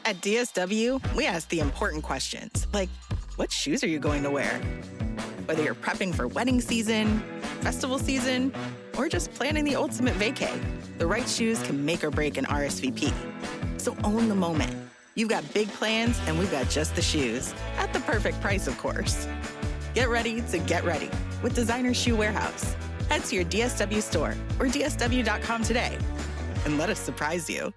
At DSW, we ask the important questions, like, what shoes are you going to wear? Whether you're prepping for wedding season, festival season, or just planning the ultimate vacay, the right shoes can make or break an RSVP. So own the moment. You've got big plans, and we've got just the shoes. At the perfect price, of course. Get ready to get ready with Designer Shoe Warehouse. Head to your DSW store or dsw.com today and let us surprise you.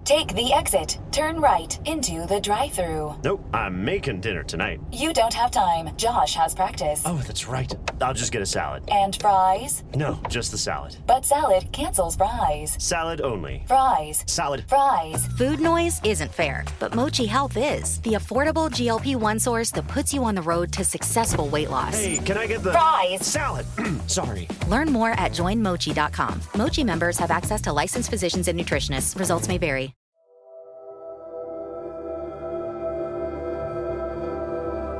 Take the exit. Turn right into the drive-thru. Nope, I'm making dinner tonight. You don't have time. Josh has practice. Oh, that's right. I'll just get a salad. And fries? No, just the salad. But salad cancels fries. Salad only. Fries. Salad. Fries. Food noise isn't fair, but Mochi Health is. The affordable GLP-1 source that puts you on the road to successful weight loss. Hey, can I get the... Fries. Salad. Sorry. Learn more at joinmochi.com. Mochi members have access to licensed physicians and nutritionists. Results may vary.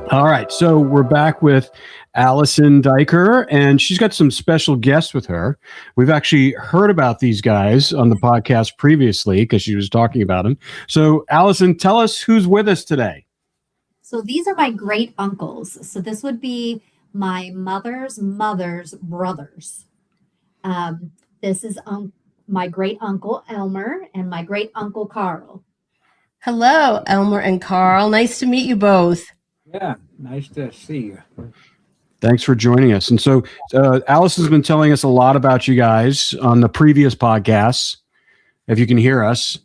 All right, so we're back with Allison Diker, and she's got some special guests with her. We've actually heard about these guys on the podcast previously because she was talking about them. So, Allison, tell us who's with us today. So these are my great uncles. So this would be my mother's brothers. This is my great uncle Elmer and my great uncle Carl. Hello, Elmer and Carl. Nice to meet you both. Yeah, nice to see you. Thanks for joining us. And so Allison's been telling us a lot about you guys on the previous podcasts, if you can hear us.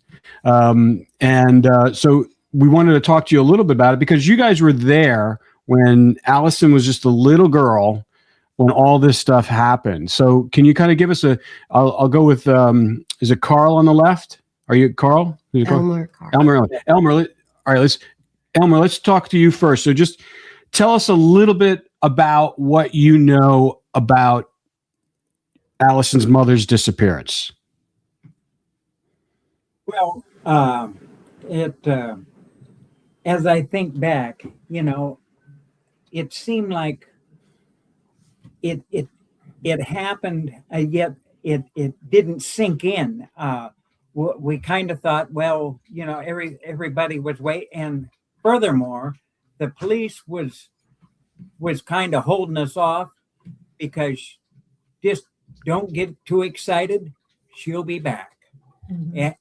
So we wanted to talk to you a little bit about it because you guys were there when Allison was just a little girl when all this stuff happened. So can you kind of give us I'll go with, is it Carl on the left? Are you Carl? Elmer, Carl. Elmer. All right, Elmer, let's talk to you first. So just tell us a little bit about what you know about Allison's mother's disappearance. Well, as I think back, it seemed like it happened, yet it didn't sink in. We kind of thought, well, everybody was waiting. And furthermore, the police was kind of holding us off because just don't get too excited. She'll be back,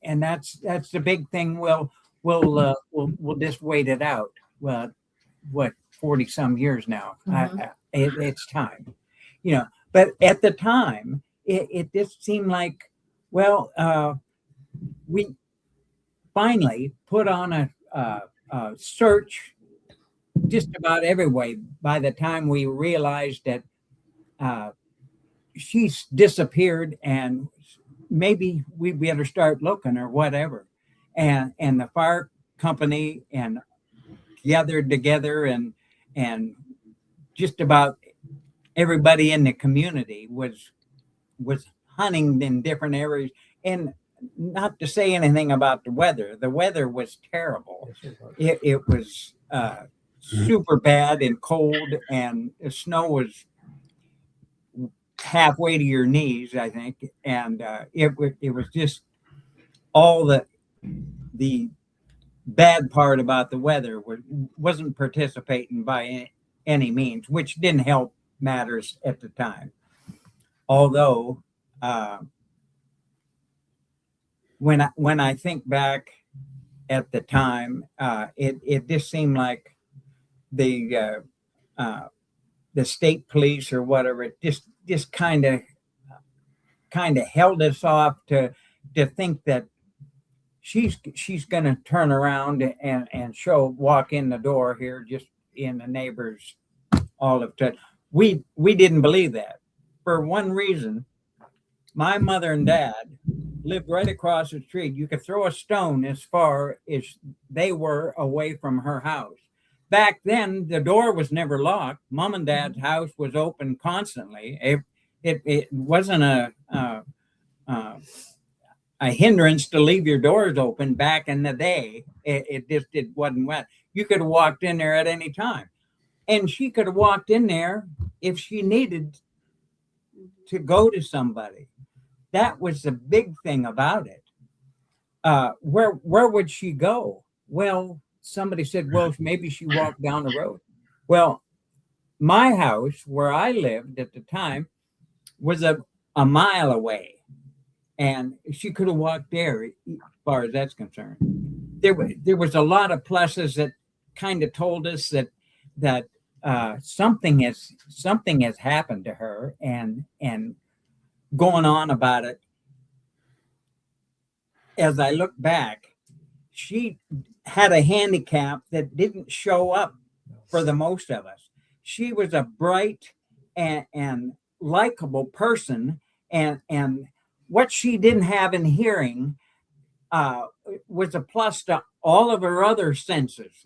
and that's the big thing. We'll just wait it out. Well, what 40 some years now? It's time, But at the time, it just seemed like, well, we finally put on a search just about everywhere by the time we realized that she's disappeared and maybe we better start looking or whatever. And the fire company and gathered together and just about everybody in the community was hunting in different areas. And not to say anything about the weather was terrible. It was super bad and cold, and the snow was halfway to your knees, I think. And it was just all the bad part about the weather wasn't participating by any means, which didn't help matters at the time. Although when I think back at the time, it just seemed like the state police or whatever, it just kind of held us off to think that she's going to turn around and walk in the door here just in the neighbors all of the time. We didn't believe that for one reason. My mother and dad lived right across the street. You could throw a stone as far as they were away from her house. Back then, the door was never locked. Mom and Dad's house was open constantly. It wasn't a hindrance to leave your doors open back in the day. It wasn't wet. You could have walked in there at any time. And she could have walked in there if she needed to go to somebody. That was the big thing about it. where would she go? Well, somebody said, well, maybe she walked down the road. Well, my house where I lived at the time was a mile away, and she could have walked there as far as that's concerned. There was a lot of pluses that kind of told us that something has happened to her, and going on about it. As I look back, she had a handicap that didn't show up for the most of us. She was a bright and likable person, and what she didn't have in hearing was a plus to all of her other senses.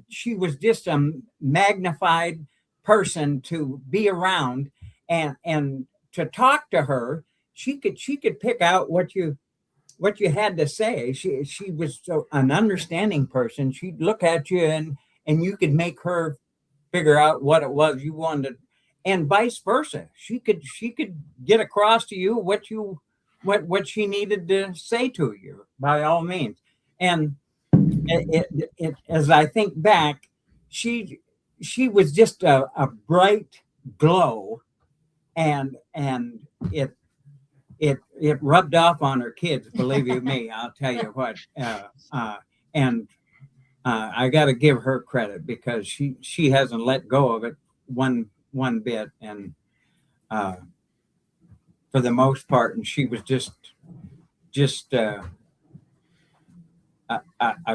She was just a magnified person to be around, and to talk to her, she could pick out what you had to say. She was an understanding person. She'd look at you and you could make her figure out what it was you wanted, and vice versa. She could get across to you what she needed to say to you, by all means. And it as I think back, she was just a bright glow, and it rubbed off on her kids. Believe you me, I'll tell you what. And I got to give her credit, because she hasn't let go of it one bit, and for the most part, and she was just a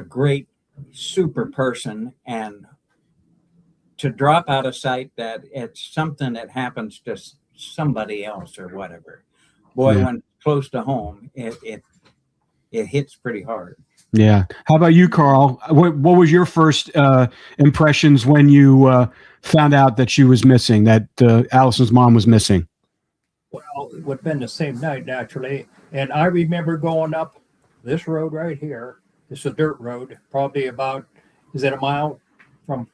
great, super person. And to drop out of sight, that it's something that happens to somebody else or whatever. Boy, when it's close to home, it hits pretty hard. Yeah. How about you, Carl? What was your first impressions when you found out that she was missing, that Allison's mom was missing? Well, it would have been the same night, naturally. And I remember going up this road right here. It's a dirt road, probably about, is it a mile from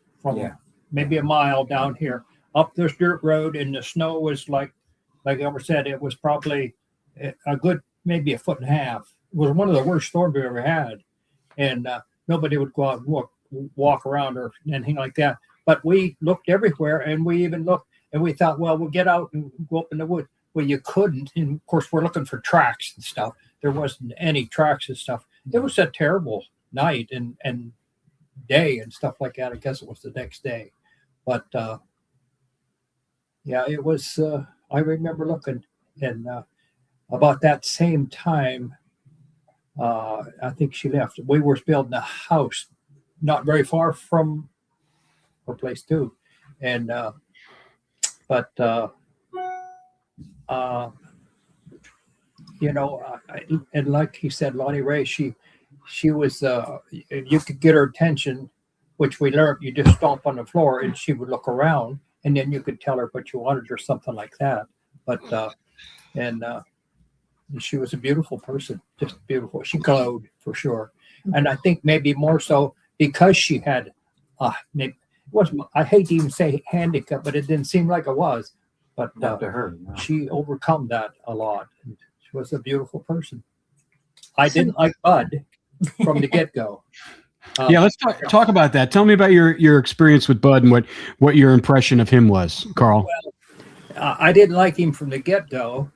maybe a mile down here, up this dirt road, and the snow was like Elmer said, it was probably a good, maybe a foot and a half. It was one of the worst storms we ever had. And nobody would go out and walk around or anything like that. But we looked everywhere, and we even looked, and we thought, well, we'll get out and go up in the woods. Well, you couldn't. And of course, we're looking for tracks and stuff. There wasn't any tracks and stuff. It was a terrible night and day and stuff like that. I guess it was the next day. But yeah, it was, I remember looking, and about that same time, I think she left. We were building a house not very far from her place too. And, and like he said, Lonnie Ray, she was, you could get her attention, which we learned, you just stomp on the floor and she would look around, and then you could tell her what you wanted or something like that. But, she was a beautiful person, just beautiful. She glowed for sure. And I think maybe more so because she had, maybe it wasn't, I hate to even say handicap, but it didn't seem like it was. But Not to her, no. She overcome that a lot. And she was a beautiful person. I didn't like Bud from the get-go. Yeah, let's talk about that. Tell me about your experience with Bud and what your impression of him was, Carl. Well, I didn't like him from the get-go.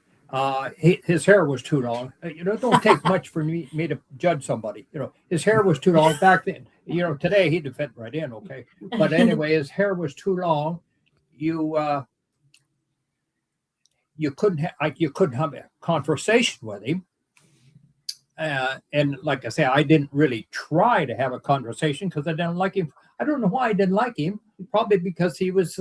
His hair was too long. It don't take much for me to judge somebody. His hair was too long back then. Today he'd fit right in, okay. But anyway, his hair was too long. You couldn't have a conversation with him. And like I say, I didn't really try to have a conversation because I didn't like him. I don't know why I didn't like him. Probably because he was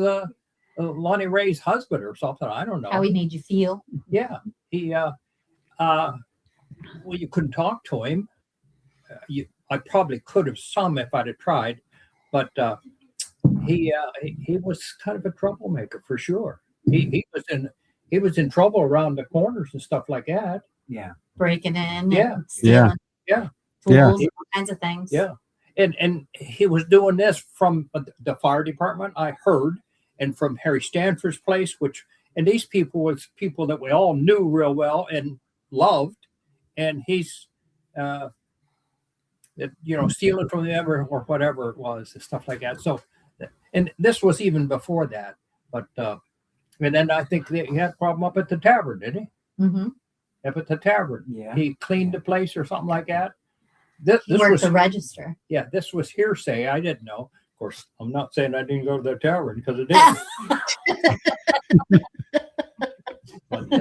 Lonnie Ray's husband or something. I don't know. How he made you feel. Yeah. He, well, you couldn't talk to him. I probably could have some if I'd have tried, but he was kind of a troublemaker for sure. He was in trouble around the corners and stuff like that. Yeah. Breaking in. Yeah. Stealing. Yeah. Tools, all kinds of things. Yeah. And he was doing this from the fire department, I heard, and from Harry Stanford's place, and these people was people that we all knew real well and loved. And he's stealing from them or whatever it was, and stuff like that. So, and this was even before that. But and then I think he had a problem up at the tavern, didn't he? Mm-hmm. Up at the tavern, Yeah. He cleaned the place or something like that. This Worked was the register. Yeah, this was hearsay. I didn't know. Of course, I'm not saying I didn't go to the tavern because I didn't. But,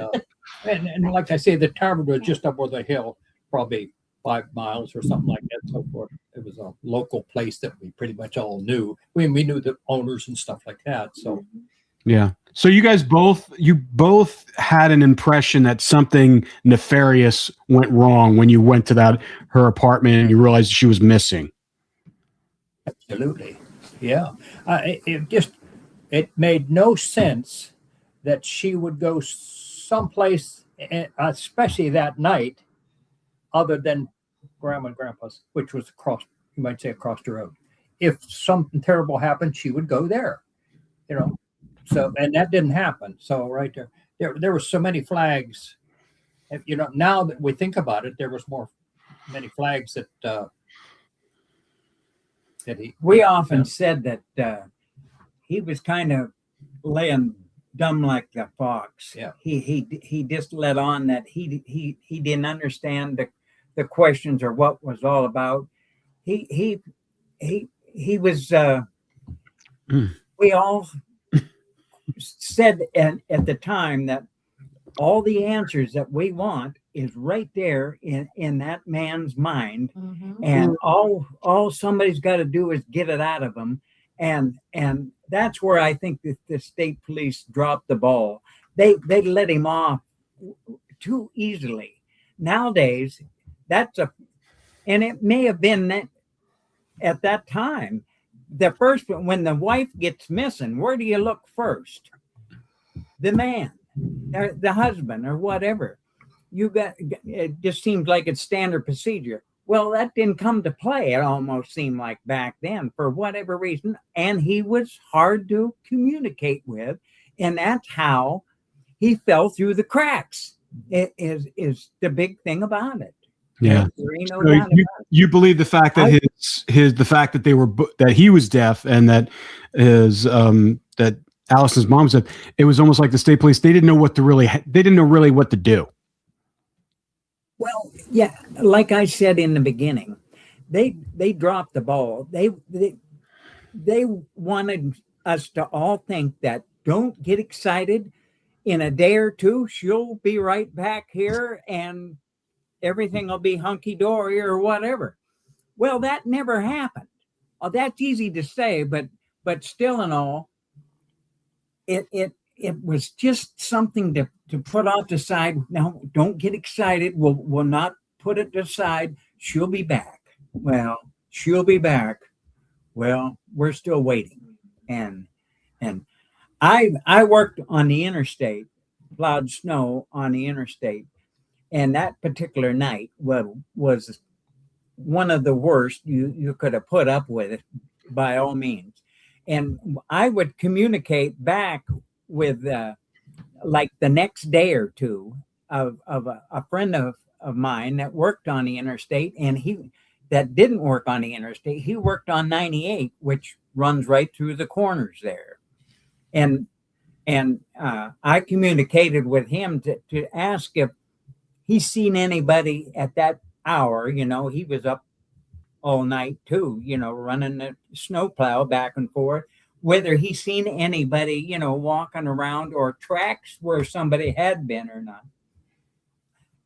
and like I say, the tavern was just up over the hill, probably 5 miles or something like that. So forth. It was a local place that we pretty much all knew. We knew the owners and stuff like that. So Yeah. So you guys both had an impression that something nefarious went wrong when you went to her apartment and you realized she was missing. absolutely, yeah. It made no sense that she would go someplace, especially that night, other than Grandma and Grandpa's, which was across the road. If something terrible happened, she would go there, So, and that didn't happen. So right there were so many flags. And, now that we think about it, there was many flags that We often said that he was kind of laying dumb like the fox. Yeah. He just let on that he didn't understand the questions or what was all about. He was. We all said at the time that all the answers that we want is right there in that man's mind, and all somebody's got to do is get it out of him, and that's where I think that the state police dropped the ball. They let him off too easily. Nowadays, and it may have been that at that time. The first, when the wife gets missing, where do you look first? The man, the husband, or whatever. It just seems like it's standard procedure. Well, that didn't come to play. It almost seemed like back then, for whatever reason. And he was hard to communicate with. And that's how he fell through the cracks. It is the big thing about it. Yeah. No So you believe the fact that that he was deaf and that that Allison's mom said it was almost like the state police, they didn't know really what to do. Well, yeah, like I said in the beginning, they dropped the ball. They wanted us to all think that don't get excited. In a day or two, she'll be right back here and everything will be hunky-dory or whatever. Well, that never happened. Oh, that's easy to say, but still in all, it was just something to put off the side. Now, don't get excited. We'll not put it aside. She'll be back. Well, she'll be back. Well, we're still waiting. And I worked on the interstate, plowed snow on the interstate. And that particular night was one of the worst you could have put up with, it by all means. And I would communicate back with like the next day or two of a friend of mine that worked on the interstate, and that didn't work on the interstate. He worked on 98, which runs right through the corners there. And I communicated with him to ask if he's seen anybody at that hour. He was up all night too, running the snowplow back and forth, whether he's seen anybody, walking around or tracks where somebody had been or not.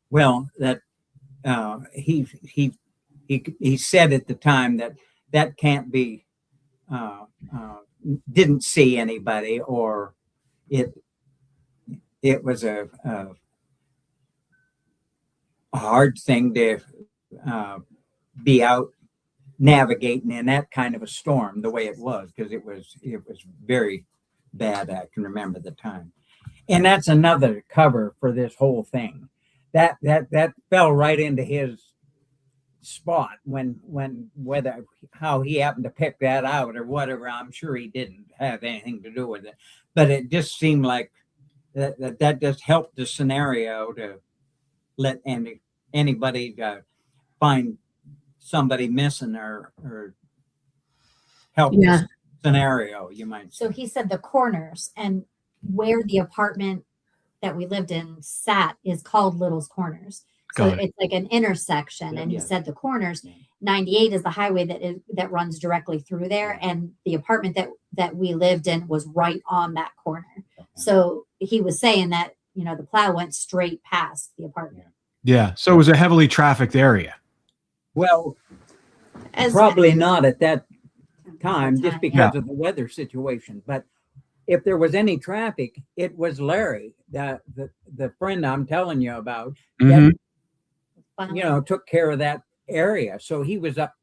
Well, that he said at the time that can't be, didn't see anybody, or it was a hard thing to be out navigating in that kind of a storm the way it was, because it was very bad. I can remember the time. And that's another cover for this whole thing. That fell right into his spot whether how he happened to pick that out or whatever. I'm sure he didn't have anything to do with it, but it just seemed like that just helped the scenario to let anybody find somebody missing or help Yeah. this scenario, you might say. So he said the corners, and where the apartment that we lived in sat is called Little's Corners. So Got it. it's like an intersection, and he Yeah. said the corners. Yeah. 98 is the highway that runs directly through there, and the apartment that we lived in was right on that corner. So he was saying that the plow went straight past the apartment. Yeah. So it was a heavily trafficked area. Well, As- probably not at that time, just Yeah. because of the weather situation. But if there was any traffic, it was Larry, the friend I'm telling you about, Mhm. that took care of that area. So he was up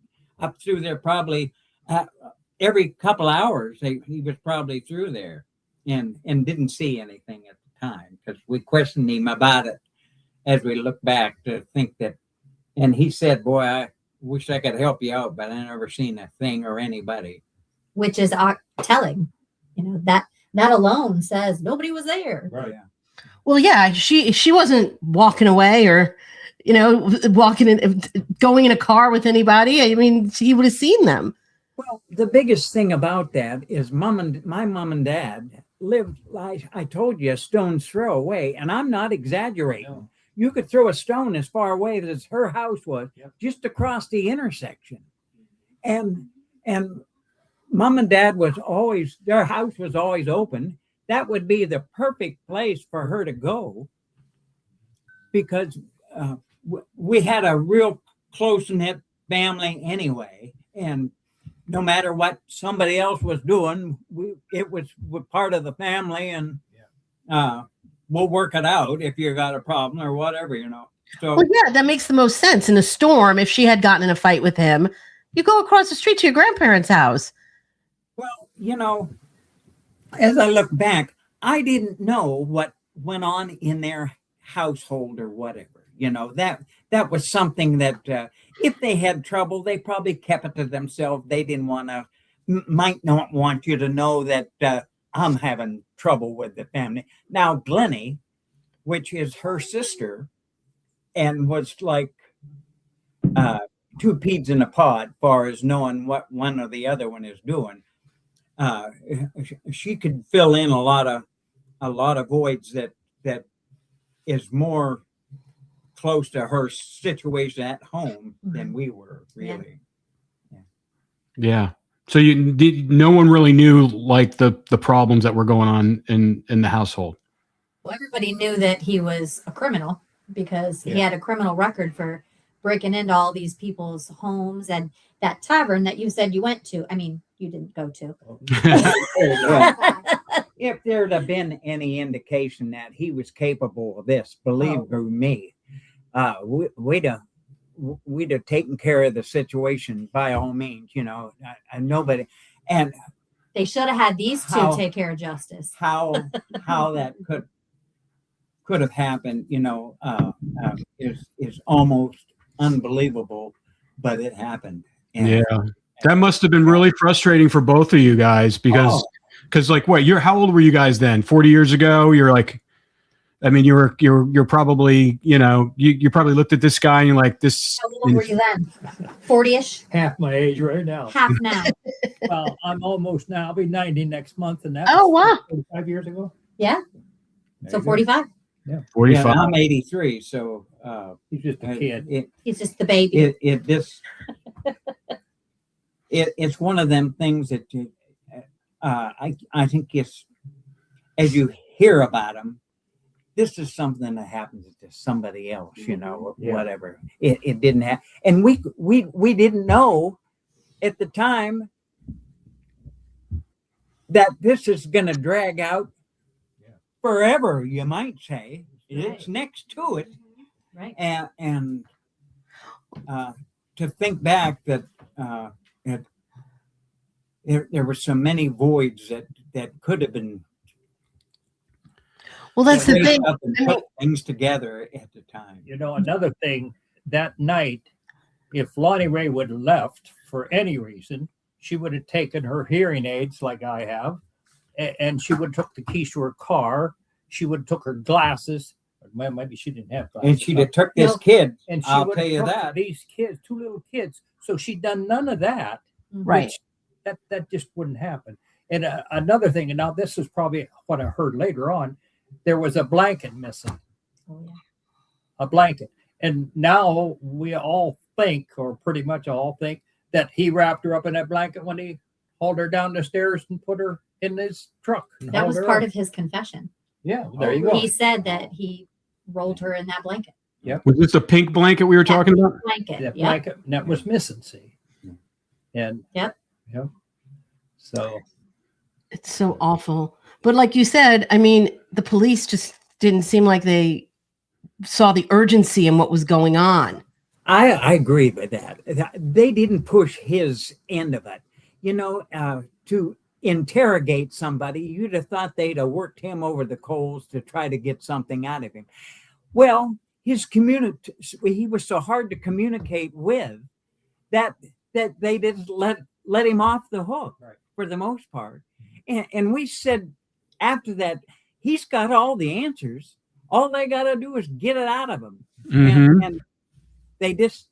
through there probably every couple hours. He was probably through there, and didn't see anything at the time, because we questioned him about it as we look back to think that. And he said, "Boy, I wish I could help you out, but I never seen a thing or anybody." which is telling, that alone says nobody was there. Right. Yeah. Well, yeah, she wasn't walking away or, going in a car with anybody. I mean, he would have seen them. Well, the biggest thing about that is my mom and dad lived, like I told you, a stone's throw away, and I'm not exaggerating. No. You could throw a stone as far away as her house was, Yep. just across the intersection. And mom and dad their house was always open. That would be the perfect place for her to go, because we had a real close-knit family anyway, and no matter what somebody else was doing, it was part of the family, and we'll work it out if you got a problem or whatever, So Well, yeah, that makes the most sense. In a storm, if she had gotten in a fight with him, you go across the street to your grandparents' house. well, as I look back, I didn't know what went on in their household or whatever. That was something that if they had trouble, they probably kept it to themselves. They didn't might not want you to know that I'm having trouble with the family. Now, Glennie, which is her sister, and was like two peas in a pod, far as knowing what one or the other one is doing. She could fill in a lot of voids that is more close to her situation at home than we were, really. Yeah. So no one really knew like the problems that were going on in the household. Well, everybody knew that he was a criminal because he had a criminal record for breaking into all these people's homes, and that tavern that you said you went to. I mean, you didn't go to. If there'd have been any indication that he was capable of this, believe me, we'd have taken care of the situation by all means. Nobody, and They should have had these two take care of justice. how that could have happened, is almost unbelievable, but it happened. And Yeah. That must have been really frustrating for both of you guys because like how old were you guys then? 40 years ago? You're like, I mean, you're probably, you probably looked at this guy and you're like, this. How old were you then? 40-ish? Half my age right now. Half now. Well, I'm almost now. I'll be 90 next month, and that's Oh, wow. 45 years ago. Yeah. There So you go. 45. 45. Yeah, I'm 83, so He's just a kid. He's just the baby. It's one of them things that I think as you hear about them, this is something that happens to somebody else, or whatever. It didn't happen, and we didn't know at the time that this is going to drag out forever. You might say it's next to it, Right. and to think back that there were so many voids that could have been. Well, that's the raised thing. up and put things together at the time. Another thing, that night, if Lonnie Ray would have left for any reason, she would have taken her hearing aids like I have, and she would have took the keys to her car. She would have took her glasses, Well, maybe she didn't have And she'd have took this kid. and she I'll would tell have you took that. these kids, 2 little kids. So she'd done none of that. Right. which that just wouldn't happen. And another thing, and now this is probably what I heard later on, there was a blanket missing. Oh, yeah. A blanket. And now we all think, or pretty much all think, that he wrapped her up in that blanket when he hauled her down the stairs and put her in his truck. That was part of his confession. Yeah, there you go. He said that he rolled her in that blanket. Yep. Was this the pink blanket we were talking about? Blanket. That Yep. blanket, and that was missing, see. And Yep. So It's so awful. But like you said, I mean, the police just didn't seem like they saw the urgency in what was going on. I agree with that. They didn't push his end of it. You know, to interrogate somebody, you'd have thought they'd have worked him over the coals to try to get something out of him. Well, he was so hard to communicate with that they didn't let him off the hook for the most part. And we said after that, he's got all the answers. All they got to do is get it out of him. Mhm. And they just,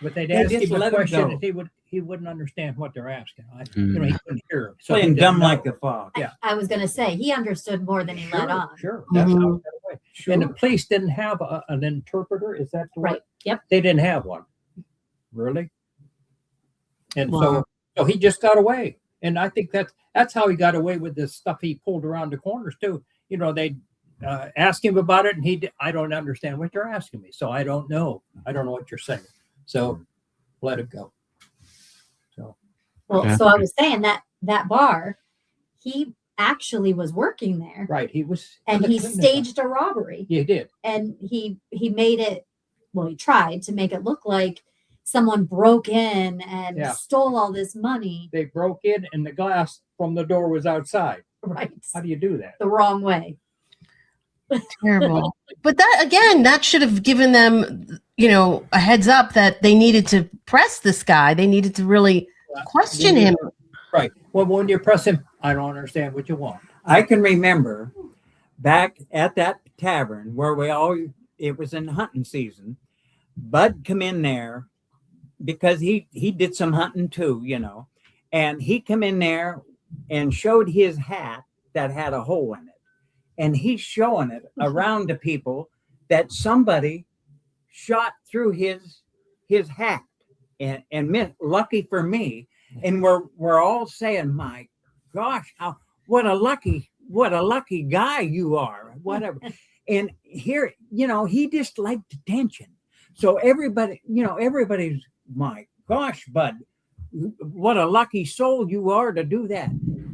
but they'd They ask just him a let him question go. and he wouldn't understand what they're asking. You know, he couldn't hear them. playing he didn't dumb know. like the fog. Yeah. I was going to say he understood more than he let on. Sure. That's how Mhm. it got away. And the police didn't have an interpreter. Is that the Right. Yep. They didn't have one. Really? And Wow. so he just got away. And I think that's how he got away with this stuff he pulled around the corners too. You know, they ask him about it, and I don't understand what you're asking me, so I don't know. I don't know what you're saying. So let it go. So Well, Yeah. so I was saying that bar, he actually was working there, right, he was, and he staged a robbery, Yeah, he did. and he made it. Well, he tried to make it look like someone broke in and Yeah. stole all this money. They broke in, and the glass from the door was outside. Right. How do you do that? The wrong way. Terrible. But that should have given them, a heads up that they needed to press this guy. They needed to really question him. Right. Well, when you press him, I don't understand what you want. I can remember back at that tavern where it was in hunting season. Bud come in there because he did some hunting too, and he come in there and showed his hat that had a hole in it. And he's showing it around to people that somebody shot through his hat, and lucky for me. And we're all saying, "My gosh, what a lucky guy you are!" Whatever. And here, he just liked attention. So everybody's, "My gosh, Bud, what a lucky soul you are to do that."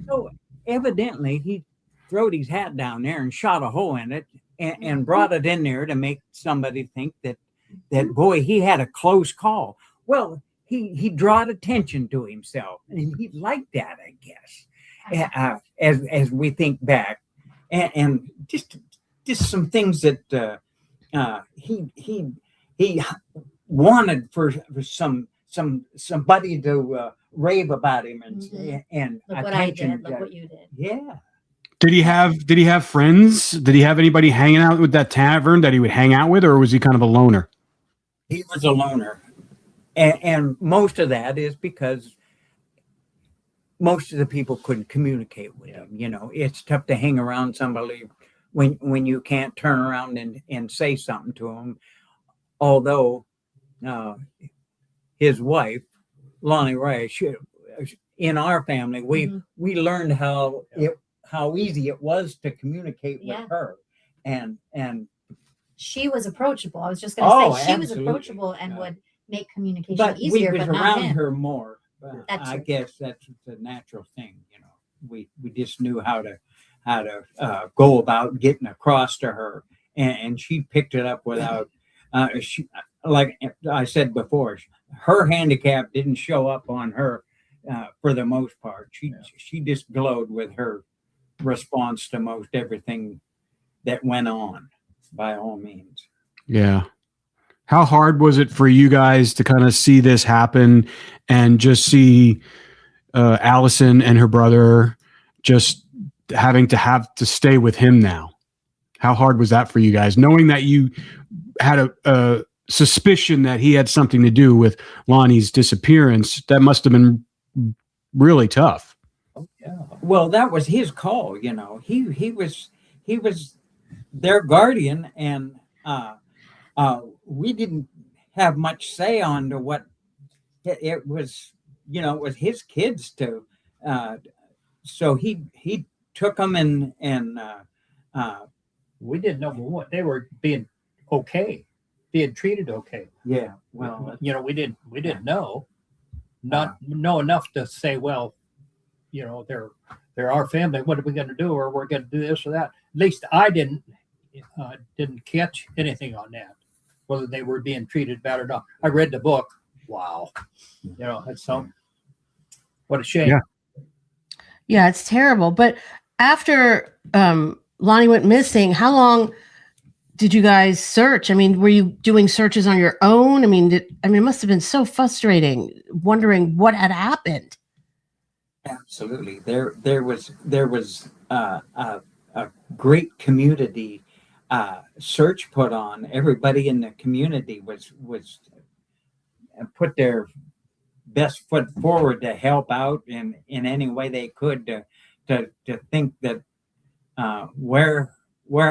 So evidently he throwed his hat down there and shot a hole in it and brought it in there to make somebody think that boy, he had a close call. Well, he drawed attention to himself, and he liked that, I guess, as we think back, and just some things that he wanted for somebody to rave about him and Look what I attention. did. Look what you did. Yeah. Did he have friends? Did he have anybody hanging out with that tavern that he would hang out with, or was he kind of a loner? He was a loner. And most of that is because most of the people couldn't communicate with him. It's tough to hang around somebody when you can't turn around and say something to him. Although his wife, Lonene Rogers, in our family, we learned how easy it was to communicate with her. And she was approachable. I was just going to say she was absolutely. approachable and would make communication but easier, we was but not around him. her more. That's I true. guess that's the natural thing. We just knew how to go about getting across to her, and she picked it up without. She, like I said before, her handicap didn't show up on her for the most part. She just glowed with her response to most everything that went on, by all means. Yeah. How hard was it for you guys to kind of see this happen and just see Allison and her brother just having to stay with him now? How hard was that for you guys, knowing that you had a suspicion that he had something to do with Lonnie's disappearance? That must have been really tough. Yeah. Well, that was his call. He was their guardian, and we didn't have much say on to what it was. It was his kids too. So he took them and we didn't know what they were being being treated okay. Yeah. Well, we didn't know, not know enough to say, well, they're our family. What are we going to do? Or we're going to do this or that. At least I didn't catch anything on that, whether they were being treated bad or not. I read the book. Wow. That's what a shame. Yeah, it's terrible. But after Lonnie went missing, how long did you guys search? I mean, were you doing searches on your own? I mean, it must have been so frustrating, wondering what had happened. Absolutely. There was a great community search put on. Everybody in the community was put their best foot forward to help out in any way they could to think that where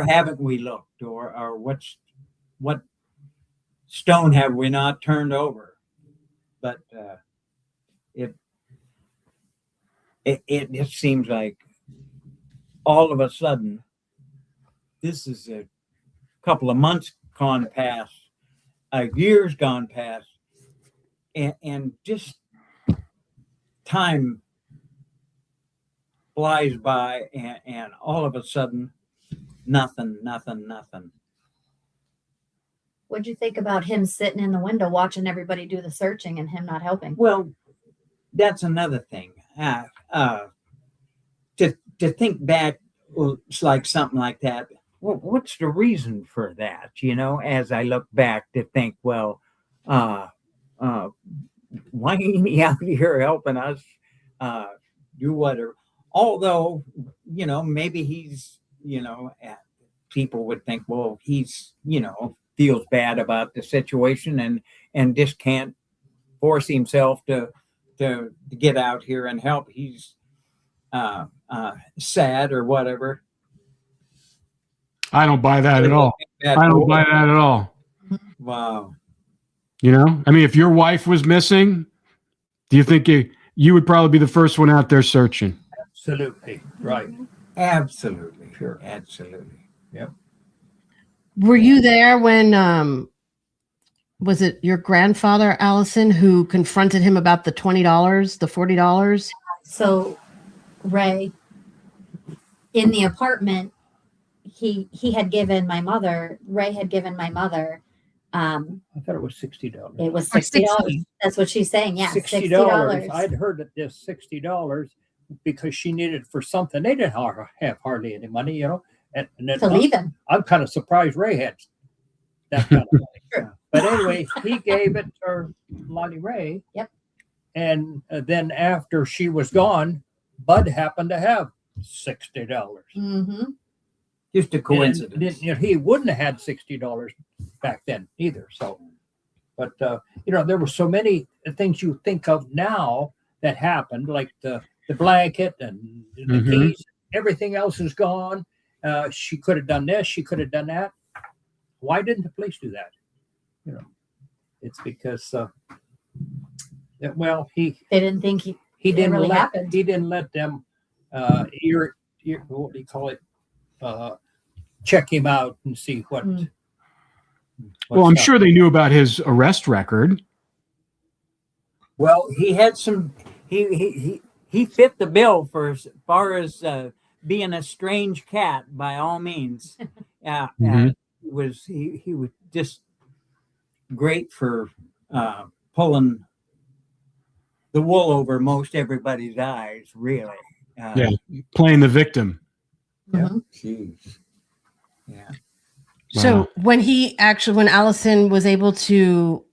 haven't we looked, or what stone have we not turned over? But it just seems like all of a sudden, this is a couple of months gone past, a year's gone past, and just time flies by, and all of a sudden, nothing. What'd you think about him sitting in the window watching everybody do the searching and him not helping? Well, that's another thing. To think back, it's like something like that. Well, what's the reason for that? As I look back to think, well, why ain't he out here helping us do whatever? Although, maybe he's, people would think, well, he's, feels bad about the situation and just can't force himself to get out here and help. He's sad or whatever. I don't buy that at all. Wow. If your wife was missing, do you think you would probably be the first one out there searching? Absolutely. Right. Absolutely. Sure. Absolutely. Yep. Were you there when was it your grandfather, Allison, who confronted him about the $20, the $40? So Ray, in the apartment, Ray had given my mother I thought it was $60. it was $60. That's what she's saying. Yeah, $60. I'd heard that this $60 because she needed it for something. They didn't have hardly any money, and then to leave him. I'm kind of surprised Ray had that kind of money. Sure. But anyway, he gave it to Lonnie Ray. Yep. And then after she was gone, Bud happened to have $60. Mm-hmm. Just a coincidence. He wouldn't have had $60 back then either. So, but there were so many things you think of now that happened, like the blanket and the keys. Everything else is gone. She could have done this. She could have done that. Why didn't the police do that? It's because they didn't think he didn't really let happened. He didn't let them what do you call it? Check him out and see what. Well, I'm sure they knew about his arrest record. Well, he had some. He fit the bill for as far as being a strange cat, by all means. He was just great for pulling the wool over most everybody's eyes, really. Playing the victim. Mm-hmm. Jeez. Yeah. So when Allison was able to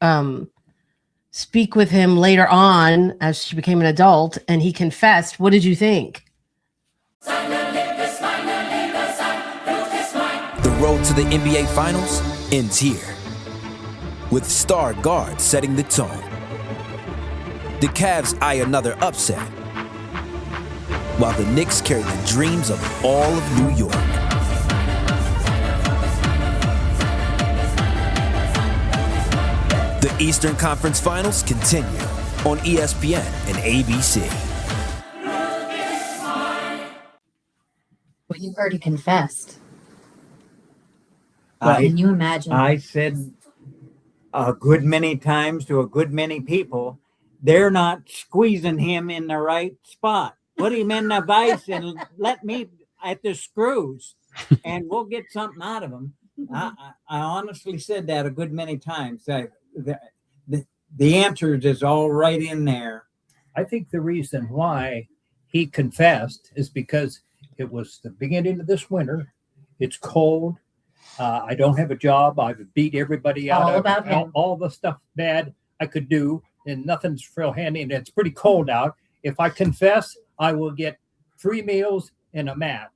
speak with him later on as she became an adult and he confessed, what did you think? The road to the NBA Finals ends here, with star guards setting the tone. The Cavs eye another upset, while the Knicks carry the dreams of all of New York. The Eastern Conference Finals continue on ESPN and ABC. Well, you heard he confessed. I- Can you imagine? I said a good many times to a good many people, they're not squeezing him in the right spot. Put him in the vise and let me at the screws, and we'll get something out of him. I honestly said that a good many times. The answer is all right in there. I think the reason why he confessed is because it was the beginning of this winter. It's cold. I don't have a job. I've beat everybody out All of about him. all the stuff bad I could do, and nothing's real handy, and it's pretty cold out. If I confess, I will get 3 meals and a mat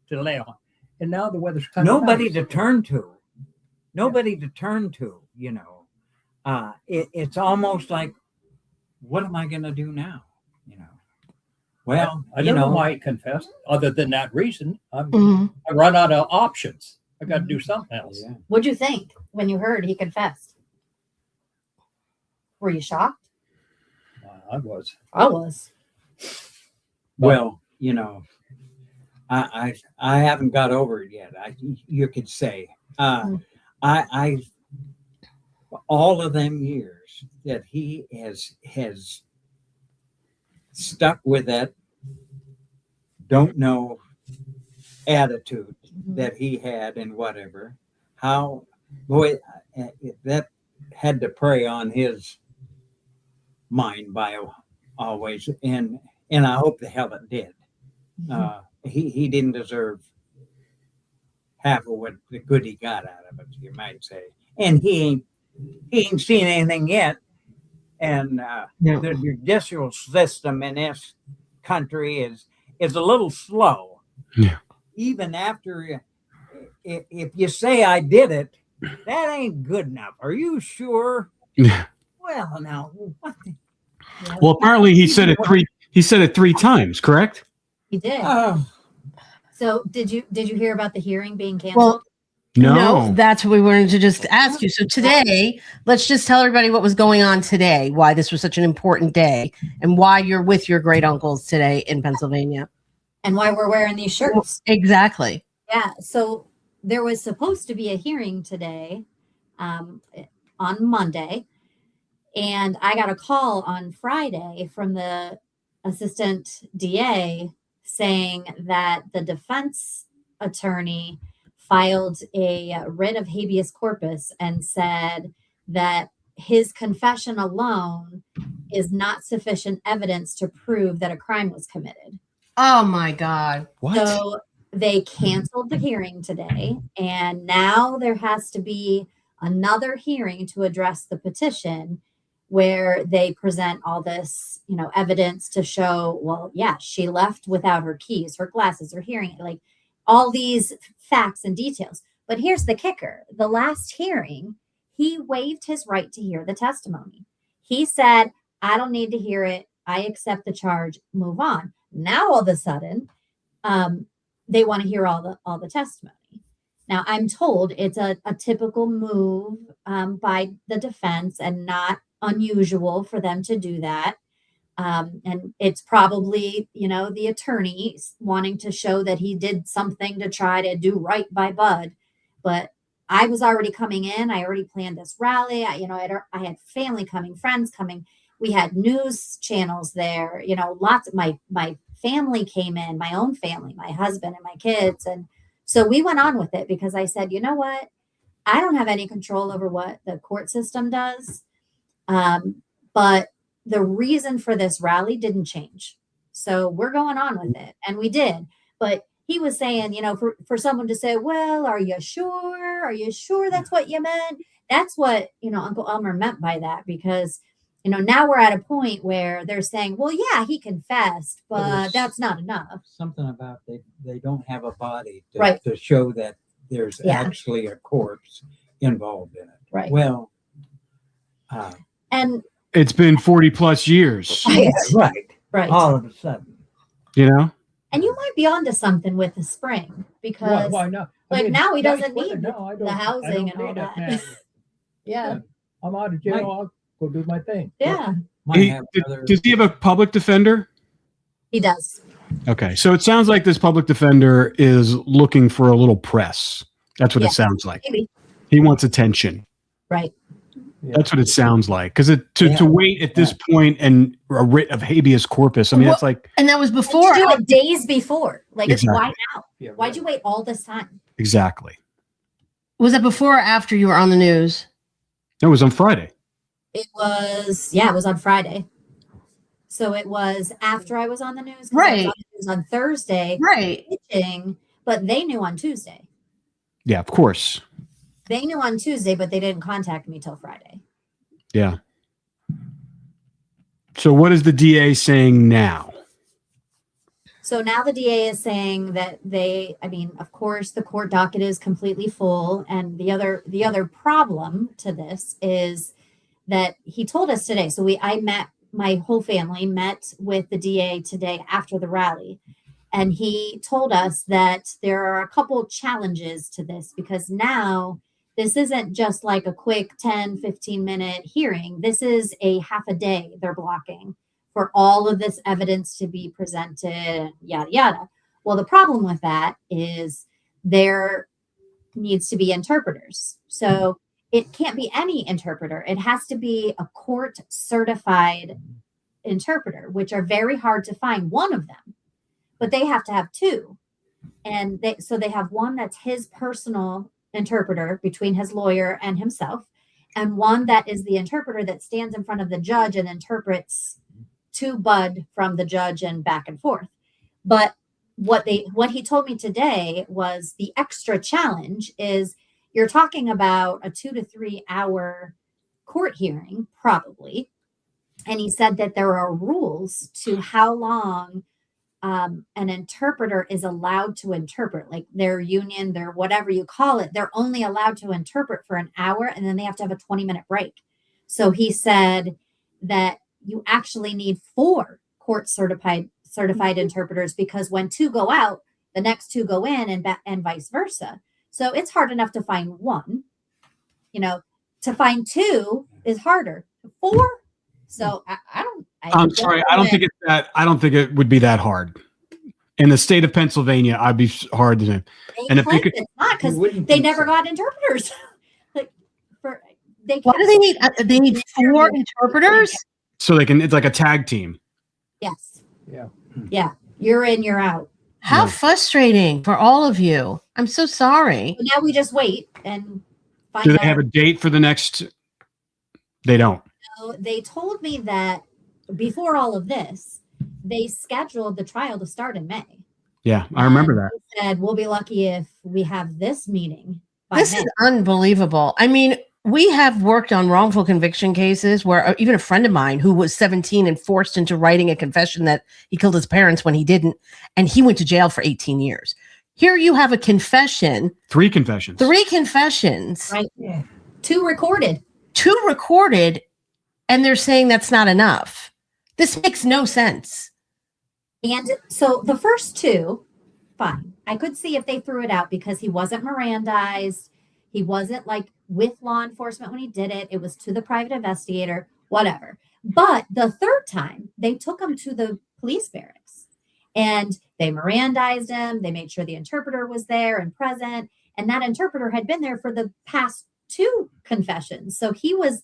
to lay on. And now the weather's kind of Nobody nice. to turn to. Nobody to turn to, you know. It's almost like, what am I going to do now? You know. Well, I don't know why he confessed, other than that reason. I run out of options. I got to do something else. Yeah. What'd you think when you heard he confessed? Were you shocked? I was. I was. Well, you know, I haven't got over it yet. You could say, I all of them years that he has stuck with that don't know attitude that he had and whatever. How, boy, that had to prey on his mind by always, and I hope the hell it did. He didn't deserve half of what the good he got out of it, you might say. And he ain't seen anything yet. And the judicial system in this country is a little slow. Yeah. Even after, if you say I did it, that ain't good enough. Are you sure? Yeah. Well, now, what the, Well, apparently he said it 3 times, correct? He did. oh, So did you hear about the hearing being canceled? Well, No. that's what we wanted to just ask you. So today, let's just tell everybody what was going on today, why this was such an important day, and why you're with your great uncles today in Pennsylvania. And why we're wearing these shirts? Exactly. Yeah. So there was supposed to be a hearing today, on Monday, and I got a call on Friday from the assistant DA saying that the defense attorney filed a writ of habeas corpus and said that his confession alone is not sufficient evidence to prove that a crime was committed. Oh my God. What? So they canceled the hearing today, and now there has to be another hearing to address the petition where they present all this, evidence to show, well, yeah, she left without her keys, her glasses, her hearing, like all these facts and details. But here's the kicker. The last hearing, he waived his right to hear the testimony. He said, I don't need to hear it. I accept the charge, move on. Now, all of a sudden, they want to hear all the testimony. Now, I'm told it's a typical move by the defense and not unusual for them to do that. And it's probably, the attorney wanting to show that he did something to try to do right by Bud. But I was already coming in. I already planned this rally. I had family coming, friends coming. We had news channels there, lots of my family came in, my own family, my husband and my kids. And so we went on with it because I said, you know what? I don't have any control over what the court system does. But the reason for this rally didn't change. So we're going on with it. And we did. But he was saying, for someone to say, well, are you sure? Are you sure that's what you meant? That's what, Uncle Elmer meant by that, because, now we're at a point where they're saying, well, yeah, he confessed, but that's not enough. something about they don't have a body Right. to show that there's Yeah. actually a corpse involved in it. Right. Well, And It's been 40 plus years, right. All of a sudden. you know? And you might be onto something with the spring because Why not? like now he doesn't nice need weather. No, I don't- the I housing don't and all need it, that. man. Yeah. I'm out of jail. I'll go do my thing. Yeah. Might have another- Does he have a public defender? He does. Okay. So it sounds like this public defender is looking for a little press. That's what Yeah. it sounds like. Maybe. He wants attention. Right. That's what it sounds like. Because to wait at this point and a writ of habeas corpus, I mean, it's like. And that was before. You do it days before. Like, Exactly. why now? Yeah, Why'd you wait all this time? Exactly. Was that before or after you were on the news? It was on Friday. It was on Friday. So it was after I was on the news. 'Cause I was Right. on the news on Thursday. Right. Pitching, but they knew on Tuesday. Yeah, of course. They knew on Tuesday, but they didn't contact me till Friday. Yeah. So what is the DA saying now? So now the DA is saying that of course the court docket is completely full. And the other problem to this is that he told us today. So my whole family met with the DA today after the rally. And he told us that there are a couple challenges to this because now this isn't just like a quick 10, 15-minute hearing. This is a half a day they're blocking for all of this evidence to be presented, yada, yada. Well, the problem with that is there needs to be interpreters. So it can't be any interpreter. It has to be a court-certified interpreter, which are very hard to find, one of them. But they have to have two. And they have one that's his personal interpreter between his lawyer and himself, and one that is the interpreter that stands in front of the judge and interprets to Bud from the judge and back and forth. But what he told me today was the extra challenge is you're talking about a 2 to 3 hour court hearing, probably. And he said that there are rules to how long an interpreter is allowed to interpret, like their union, their whatever you call it, they're only allowed to interpret for an hour and then they have to have a 20-minute break. So he said that you actually need 4 court certified interpreters because when 2 go out, the next 2 go in and vice versa. So it's hard enough to find 1, to find 2 is harder. 4. So I'm sorry. I don't think it would be that hard. In the state of Pennsylvania, I'd be hard to. And if they could, it's not because they never got interpreters. Why do they need? They need 4 interpreters. So it's like a tag team. Yes. Yeah. Yeah. You're in, you're out. How frustrating for all of you. I'm so sorry. So now we just wait and find Do out. they have a date for the next? They don't. So they told me that before all of this, they scheduled the trial to start in May. Yeah, I remember that. They said we'll be lucky if we have this meeting. This is unbelievable. I mean, we have worked on wrongful conviction cases where even a friend of mine who was 17 and forced into writing a confession that he killed his parents when he didn't, and he went to jail for 18 years. Here you have a confession. 3 confessions. 3 confessions. Right. 2 recorded. 2 recorded, and they're saying that's not enough. This makes no sense. And so the first 2, fine. I could see if they threw it out because he wasn't Mirandized. He wasn't like with law enforcement when he did it. It was to the private investigator, whatever. But the 3rd time, they took him to the police barracks and they Mirandized him. They made sure the interpreter was there and present. And that interpreter had been there for the past 2 confessions. So he was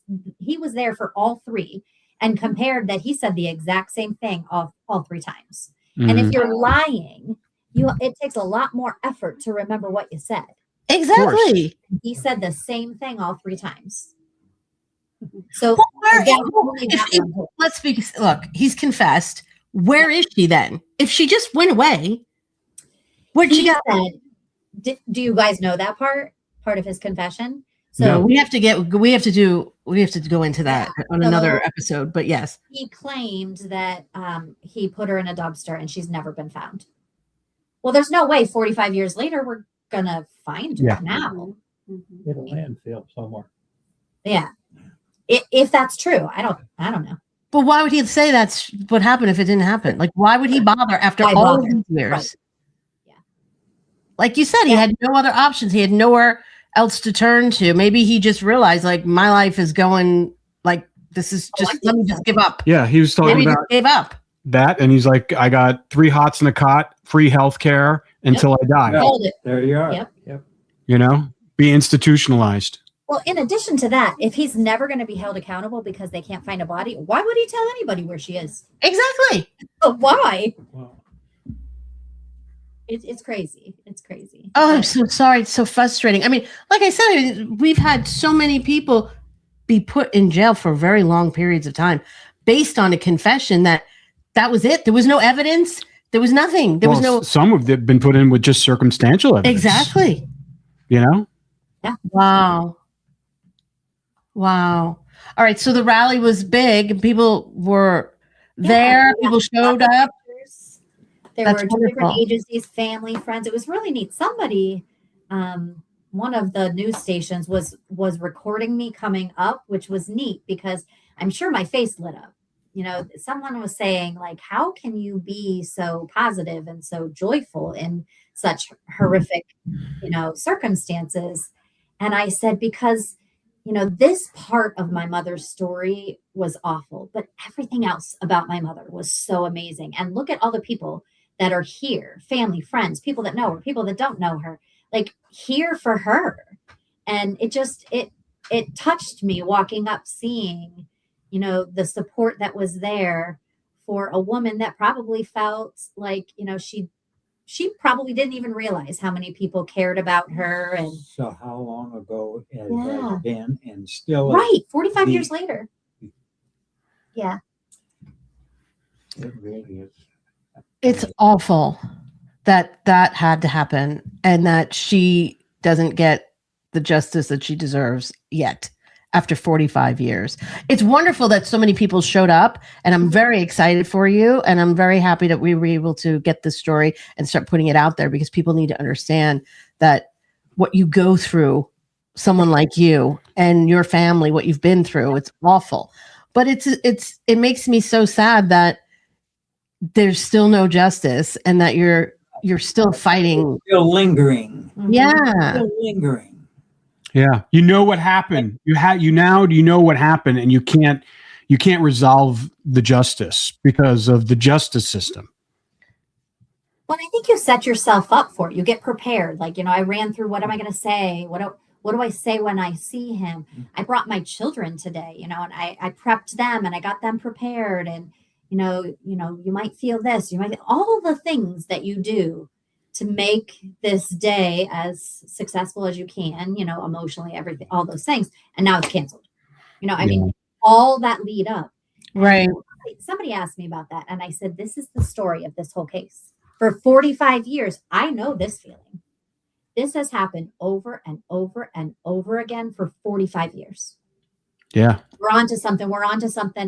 there for all 3 and compared that he said the exact same thing all 3 times. Mm-hmm. And if you're lying, it takes a lot more effort to remember what you said. Exactly. He said the same thing all 3 times. So let's be, look, he's confessed. Where is she then? If she just went away, where'd she go? Do you guys know that part of his confession? So No. we have to go into that on another episode, but yes. He claimed that he put her in a dumpster and she's never been found. Well, there's no way 45 years later gonna find her Yeah. now. In a landfill somewhere. Yeah. If that's true, I don't know. But why would he say that's what happened if it didn't happen? Like, why would he bother after Why all of bother? these years? Right. Yeah. Like you said, he had no other options. He had nowhere else to turn to. Maybe he just realized, like, my life is going like this is just let me just give up. Yeah, he was talking Maybe he about just gave up. that, and he's like, I got 3 hots in a cot, free health care until I die. Yeah. Hold it. There you are. Yep. You know, be institutionalized. Well, in addition to that, if he's never going to be held accountable because they can't find a body, why would he tell anybody where she is? Exactly. Why? Well, It's crazy. It's crazy. Oh, I'm so sorry. It's so frustrating. I mean, like I said, we've had so many people be put in jail for very long periods of time based on a confession that was it. There was no evidence. There was nothing. There was no. Some have been put in with just circumstantial evidence. Exactly. You know? Yeah. Wow. All right. So the rally was big. People were there. People showed up. There That's were 2 different wonderful. agencies, family, friends. It was really neat. Somebody, one of the news stations was recording me coming up, which was neat because I'm sure my face lit up. You know, someone was saying, like, how can you be so positive and so joyful in such horrific, circumstances? And I said, because, this part of my mother's story was awful, but everything else about my mother was so amazing. And look at all the people that are here, family, friends, people that know her, people that don't know her, like, here for her. And it touched me walking up, seeing, the support that was there for a woman that probably felt like, she probably didn't even realize how many people cared about her. And so how long ago it Yeah. has been, and still right, 45 years later. Yeah. it really is. It's awful that had to happen and that she doesn't get the justice that she deserves yet after 45 years. It's wonderful that so many people showed up, and I'm very excited for you, and I'm very happy that we were able to get this story and start putting it out there, because people need to understand that what you go through, someone like you and your family, what you've been through, it's awful. But it makes me so sad that there's still no justice and that you're still fighting. Still lingering. Yeah. Still lingering. Yeah. You know what happened. You know what happened, and you can't resolve the justice because of the justice system. Well, I think you set yourself up for it. You get prepared. Like, I ran through, what am I going to say? What do I say when I see him? I brought my children today, and I prepped them and I got them prepared. And, you might feel this, all the things that you do to make this day as successful as you can, emotionally, everything, all those things. And now it's canceled. I mean, all that lead up. Right. Somebody asked me about that. And I said, this is the story of this whole case. For 45 years, I know this feeling. This has happened over and over and over again for 45 years. Yeah. We're on to something.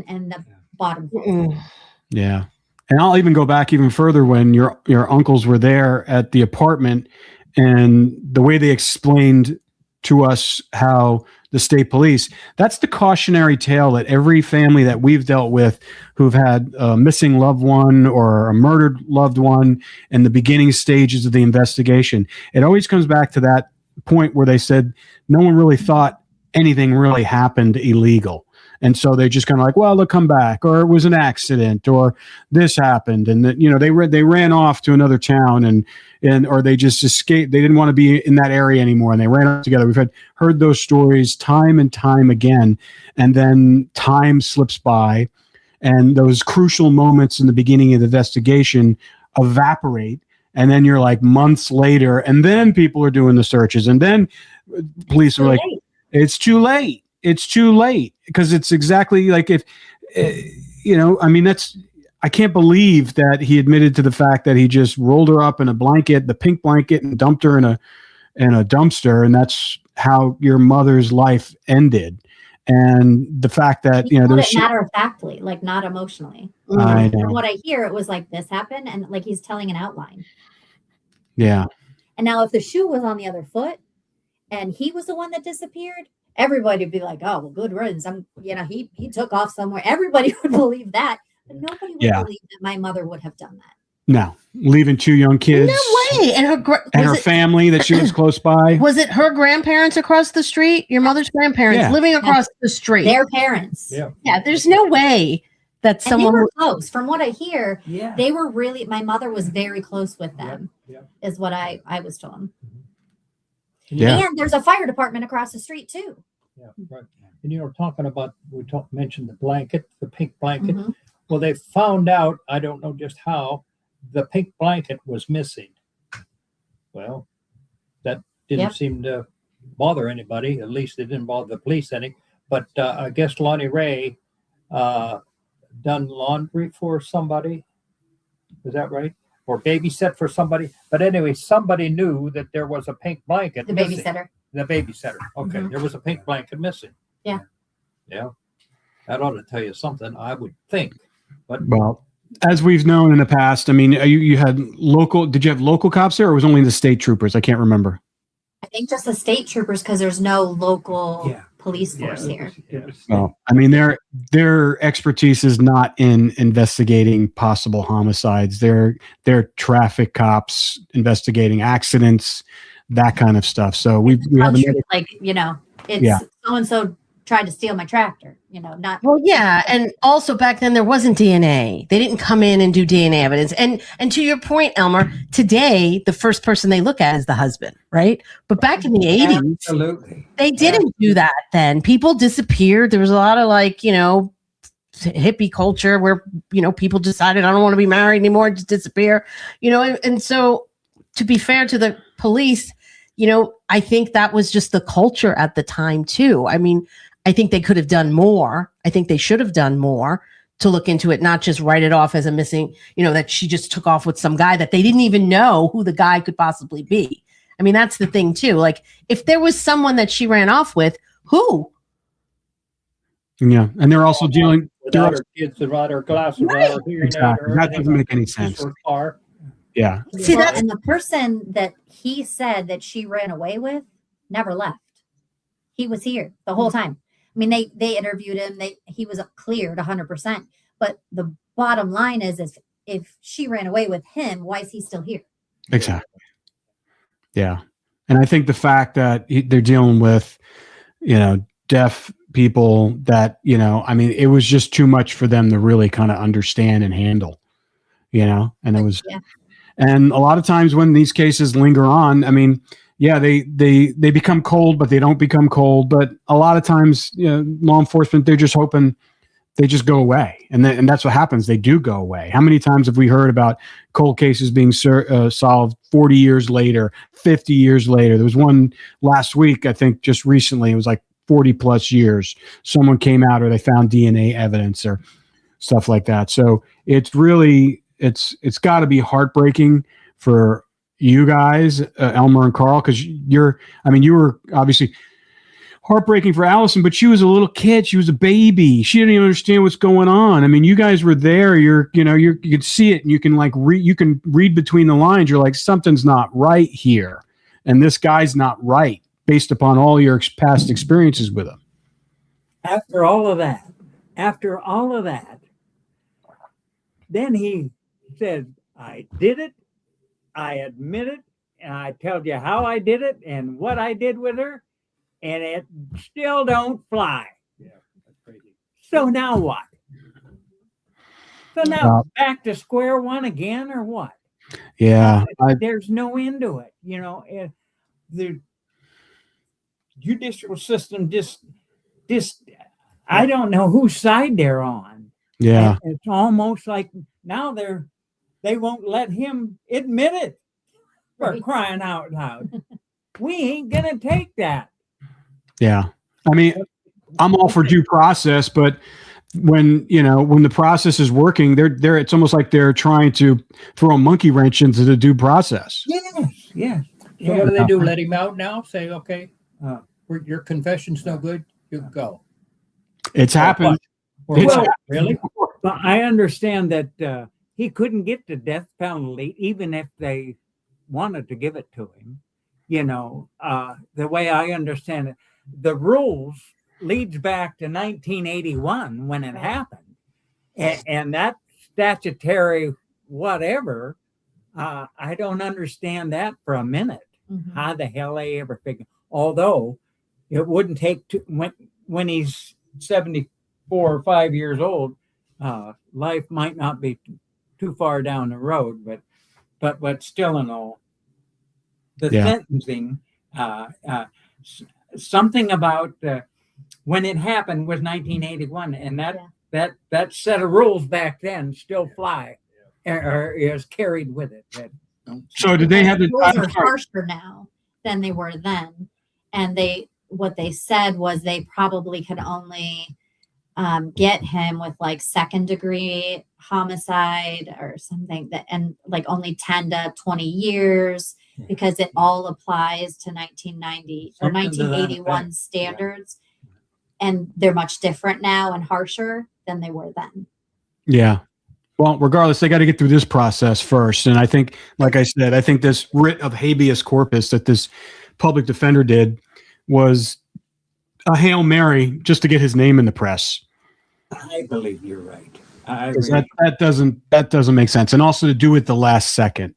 And the bottom. Yeah. And I'll even go back even further when your uncles were there at the apartment, and the way they explained to us how the state police, that's the cautionary tale that every family that we've dealt with who've had a missing loved one or a murdered loved one in the beginning stages of the investigation, it always comes back to that point where they said no one really thought anything really happened illegal. And so they just kind of like, well, they'll come back, or it was an accident, or this happened. And that, they ran off to another town or they just escaped. They didn't want to be in that area anymore, and they ran off together. We've heard those stories time and time again. And then time slips by, and those crucial moments in the beginning of the investigation evaporate. And then you're like months later, and then people are doing the searches, and then police are like, it's too late. It's too late, because it's exactly like if, I can't believe that he admitted to the fact that he just rolled her up in a blanket, the pink blanket, and dumped her in a dumpster. And that's how your mother's life ended. And the fact that, there's matter of factly, like not emotionally. I know. From what I hear, it was like this happened, and like he's telling an outline. Yeah. And now if the shoe was on the other foot and he was the one that disappeared, everybody would be like, oh, well, good riddance. He took off somewhere. Everybody would believe that. But nobody would believe that my mother would have done that. No, leaving 2 young kids. No way. And her family that she was close by. Was it her grandparents across the street? Your mother's grandparents living across the street? Their parents. Yeah. There's no way that someone they were close. From what I hear, they were really. My mother was very close with them. Is what I was told. Yeah. And there's a fire department across the street too. Yeah, right. And talking about mentioned the blanket, the pink blanket. Mm-hmm. Well, they found out, I don't know just how, the pink blanket was missing. Well, that didn't seem to bother anybody. At least it didn't bother the police any. But I guess Lonnie Ray done laundry for somebody. Is that right? Or babysat for somebody. But anyway, somebody knew that there was a pink blanket. The missing. babysitter. The babysitter. Okay. Mm-hmm. There was a pink blanket missing. Yeah. Yeah. That ought to tell you something, I would think. But well, as we've known in the past, I mean, you had did you have local cops there or was it only the state troopers? I can't remember. I think just the state troopers because there's no local police force here. Well, I mean, their expertise is not in investigating possible homicides. They're traffic cops investigating accidents, that kind of stuff. So we have it's so-and-so tried to steal my tractor, not. Well, yeah. And also back then there wasn't DNA. They didn't come in and do DNA evidence. And to your point, Elmer, today, the first person they look at is the husband, right? But back in the 80s, they didn't do that then. People disappeared. There was a lot of hippie culture where, people decided, I don't want to be married anymore, just disappear, and so to be fair to the police, I think that was just the culture at the time too. I mean, I think they could have done more. I think they should have done more to look into it, not just write it off as a missing, that she just took off with some guy that they didn't even know who the guy could possibly be. I mean, that's the thing too. Like if there was someone that she ran off with, who? Yeah. And they're also dealing without her kids, without her glasses, without her hearing aid, that doesn't make any sense. Car. Yeah. See, and the person that he said that she ran away with never left. He was here the whole time. I mean, they interviewed him. He was cleared 100%. But the bottom line is if she ran away with him, why is he still here? Exactly. Yeah. And I think the fact that they're dealing with, deaf people that, I mean, it was just too much for them to really kind of understand and handle, and it was, and a lot of times when these cases linger on, I mean, they become cold, but they don't become cold. But a lot of times, law enforcement, they're just hoping they just go away. And that's what happens. They do go away. How many times have we heard about cold cases being solved 40 years later, 50 years later? There was one last week, I think just recently, it was like 40 plus years. Someone came out or they found DNA evidence or stuff like that. So it's really, it's got to be heartbreaking for you guys, Elmer and Carl, because you were obviously heartbreaking for Allison, but she was a little kid. She was a baby. She didn't even understand what's going on. I mean, you guys were there. You could see it and you can you can read between the lines. You're like, something's not right here. And this guy's not right based upon all your past experiences with him. After all of that, then he said, I did it. I admit it, and I tell you how I did it and what I did with her, and it still don't fly. Yeah, that's crazy. So now what? So now back to square one again, or what? Yeah. There's no end to it. The judicial system just I don't know whose side they're on. Yeah. And it's almost like now they won't let him admit it for crying out loud. We ain't gonna take that. Yeah. I mean, I'm all for due process, but when the process is working, they're it's almost like they're trying to throw a monkey wrench into the due process. Yes. So what do they do? Let him out now? Say, okay, your confession's no good. You can go. It's happened. Really? But I understand that he couldn't get the death penalty even if they wanted to give it to him. The way I understand it, the rules leads back to 1981 when it happened. And that statutory whatever, I don't understand that for a minute. How the hell they ever figure? Although it wouldn't take when he's 74 or 5 years old, life might not be too far down the road, but still in all, the sentencing, something about when it happened was 1981, and that set of rules back then still fly or is carried with it. So did they have the rules are harsher now than they were then, and what they said was they probably could only get him with like second degree homicide or something and like only 10 to 20 years because it all applies to 1990 or 1981 standards, and they're much different now and harsher than they were then. Yeah. Well, regardless, they got to get through this process first. And I think, like I said, I think this writ of habeas corpus that this public defender did was a Hail Mary just to get his name in the press. I believe you're right. That doesn't make sense. And also to do it the last second,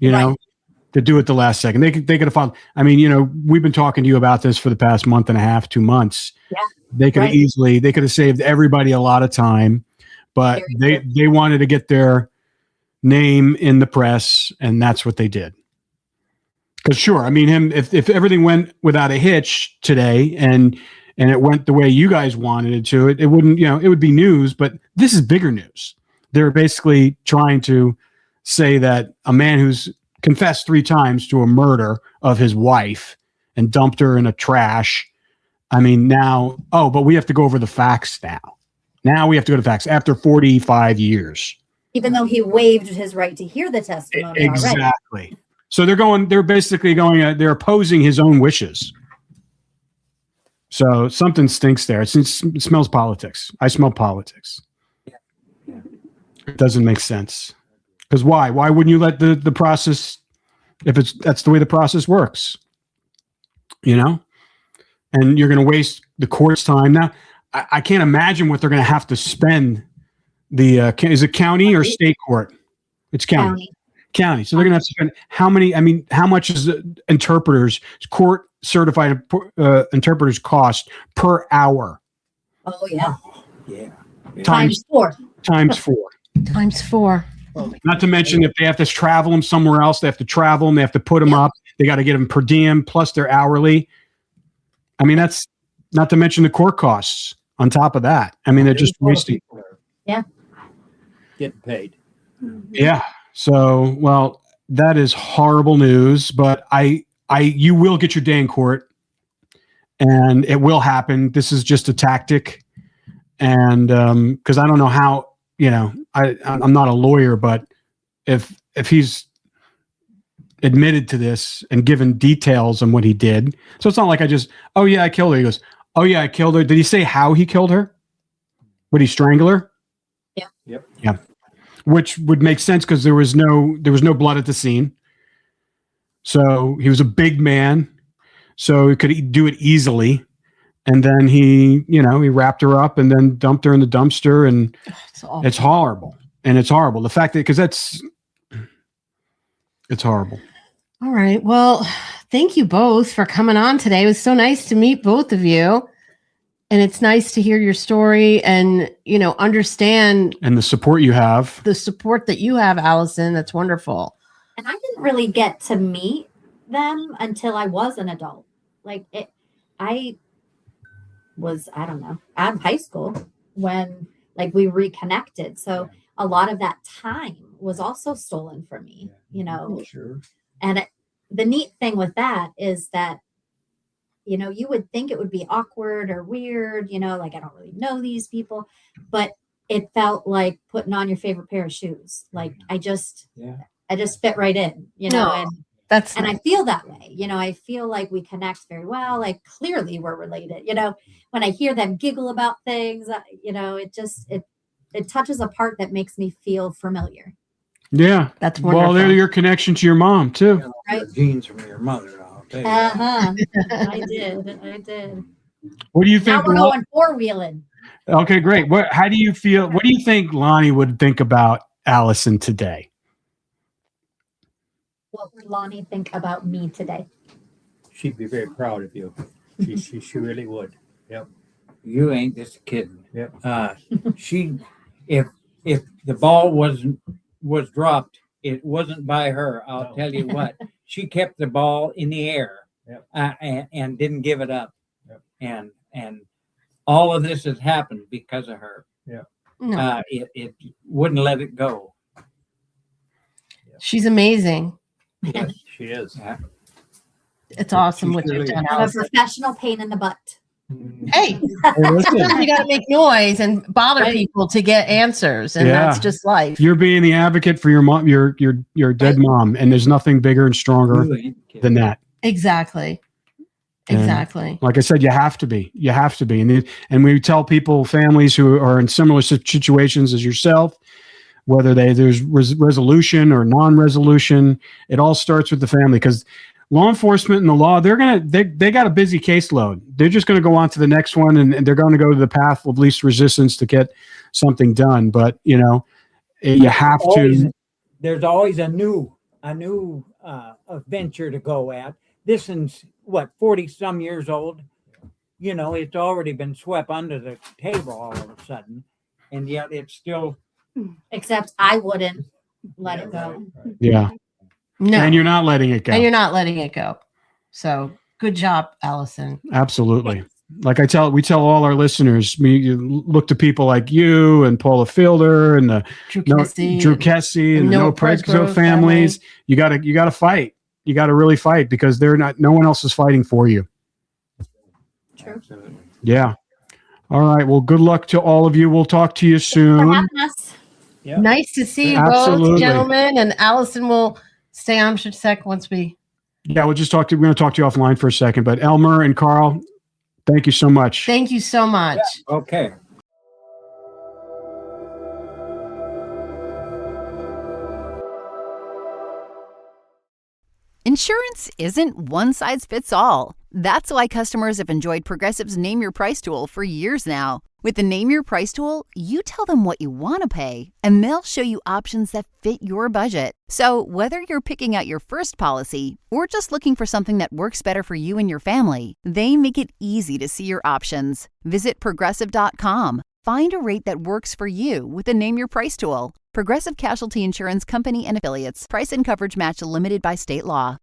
to do it the last second. They could have found, we've been talking to you about this for the past month and a half, 2 months. Yeah. They could have saved everybody a lot of time. But they wanted to get their name in the press, and that's what they did. Because sure, if everything went without a hitch today, and it went the way you guys wanted it to, it wouldn't, it would be news. But this is bigger news. They're basically trying to say that a man who's confessed 3 times to a murder of his wife and dumped her in a trash. But we have to go over the facts now. Now we have to go to facts after 45 years. Even though he waived his right to hear the testimony exactly. already. So they're opposing his own wishes. So something stinks there. It smells politics. I smell politics. Yeah. It doesn't make sense. Because why? Why wouldn't you let the process, that's the way the process works? And you're going to waste the court's time. Now, I can't imagine what they're going to have to spend. Is it county or state court? It's county. So they're going to have to spend how much is court certified interpreters cost per hour? Oh, yeah. Yeah. Times 4. Times 4. Times 4. Not to mention if they have to travel them somewhere else, they have to travel them, they have to put them up, they got to get them per diem plus their hourly. That's not to mention the court costs on top of that. They're just wasting. Yeah. Getting paid. Yeah. So, well, that is horrible news, but you will get your day in court and it will happen. This is just a tactic. And, cause I don't know how, I'm not a lawyer, but if he's admitted to this and given details on what he did, so it's not like I killed her. He goes, oh yeah, I killed her. Did he say how he killed her? Would he strangle her? Yeah. Yep. Yeah. Which would make sense because there was no blood at the scene. So he was a big man, so he could do it easily. And then he wrapped her up and then dumped her in the dumpster, and it's horrible. And it's horrible. The fact that it's horrible. All right. Well, thank you both for coming on today. It was so nice to meet both of you. And it's nice to hear your story and, understand. And the support you have. The support that you have, Allison. That's wonderful. And I didn't really get to meet them until I was an adult. I was, out of high school when we reconnected. So a lot of that time was also stolen from me, Sure. And the neat thing with that is that, you would think it would be awkward or weird, I don't really know these people, but it felt like putting on your favorite pair of shoes. I just fit right in, and I feel that way. I feel like we connect very well. Clearly we're related, when I hear them giggle about things, it touches a part that makes me feel familiar. Yeah. That's Well, wonderful. they're your connection to your mom too. Right. Genes from your mother. I'll tell you. I did. What do you Now think? we're going four-wheeling. Okay, great. How do you feel? What do you think Lonnie would think about Allison today? What would Lonnie think about me today? She'd be very proud of you. She really would. Yep. You ain't just kidding. Yep. She, if the ball was dropped, it wasn't by her. I'll No. tell you what. She kept the ball in the air, Yep. and didn't give it up. Yep. And all of this has happened because of her. No. It wouldn't let it go. She's amazing. Yes, she is. It's awesome She's what you've really- done, I'm a Allison. professional pain in the butt. Hey, Hey, listen, you got to make noise and bother Right. people to get answers, and Yeah. that's just life. you're being the advocate for your mom, your dead mom, and there's nothing bigger and stronger You ain't kidding. than that. Exactly. And- Exactly. Like I said, you have to be. You have to be. And we tell people, families who are in similar situations as yourself, whether there's resolution or non-resolution, it all starts with the family, because law enforcement and the law, they got a busy caseload. They're just going to go on to the next one, and they're going to go to the path of least resistance to get something done. But you have to. There's always a new adventure to go at. This is what, 40 some years old. It's already been swept under the table all of a sudden, and yet it's still. Except I wouldn't let it go. Right. Yeah, No. and you're not letting it go. And you're not letting it go. So good job, Allison. Absolutely. Like we tell all our listeners, you look to people like you and Paula Fielder and the Drew Drew Kessie. Kessie and the Noah No Presco Presgrove families. You gotta fight. You gotta really fight, because no one else is fighting for you. True. Absolutely. Yeah. All right. Well, good luck to all of you. We'll talk to you For soon. having us. Yeah. Nice to see you Absolutely. both, gentlemen. And Allison will stay on for a sec once we. Yeah, we're going to talk to you offline for a second. But Elmer and Carl, thank you so much. Thank you so much. Okay. Insurance isn't one size fits all. That's why customers have enjoyed Progressive's Name Your Price tool for years now. With the Name Your Price tool, you tell them what you want to pay, and they'll show you options that fit your budget. So whether you're picking out your first policy or just looking for something that works better for you and your family, they make it easy to see your options. Visit Progressive.com. Find a rate that works for you with the Name Your Price tool. Progressive Casualty Insurance Company and Affiliates. Price and coverage match limited by state law.